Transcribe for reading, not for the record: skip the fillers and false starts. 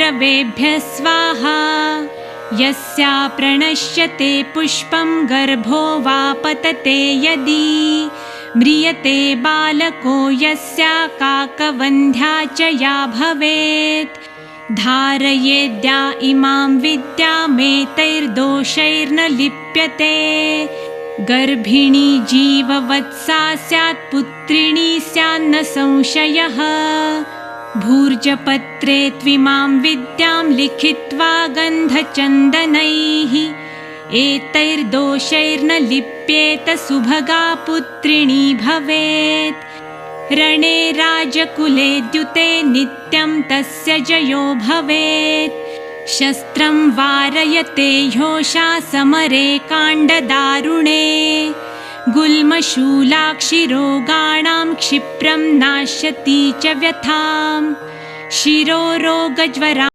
शत्रुवेभ्यः स्वाहा। यस्या प्रणश्यते पुष्पं गर्भो वा पतते यदि। म्रियते बालको यस्या काकवन्ध्या च या भवेत्। धारयेद्या इमां विद्यामेतैर्दोषैर्न लिप्यते। गर्भिणी जीववत्सा स्यात् पुत्रिणी स्यान्न संशयः। भूर्जपत्रे त्विमां विद्यां लिखित्वा गन्धचन्दनैः। एतैर्दोषैर्न लिप्येत सुभगा पुत्रिणी भवेत्। रणे राजकुले द्युते नित्यं तस्य जयो भवेत्। शस्त्रं वारयते ह्योषा समरे काण्डदारुणे। गुल्मशूलाक्षिरोगाणां क्षिप्रं नाश्यति च व्यथां। शिरोरोगज्वरा